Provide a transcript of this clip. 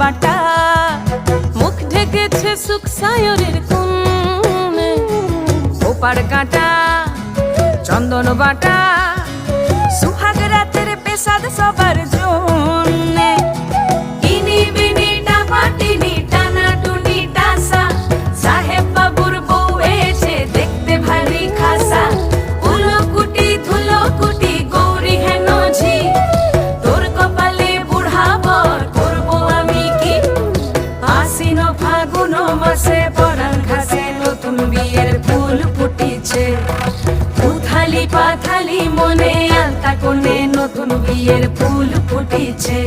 বাটা, মুখ ঢেকেছে সুখ সায়রের কোণে। ওপার কাটা চন্দন বাটা, সুহাগ রাতের পেশাদ সবার জন্যে। ইনি বিনি টাপাটিনি টানা টুনি টাসা, সাহেব বাবুর বউ এসে দেখতে ভারী খাসা। উলকুটি ধুলকুটি গৌরী হেন ঝি, তোর কপালে বুড়া বর করবো আমি কি। আশ্বিন ফাগুন মাসে পরাণ ঘাসে নতুন বিয়ের ফুল ফুটিছে। উথালি পাথালি মনে আলতা কোণে নতুন বিয়ের ফুল ফুটিছে।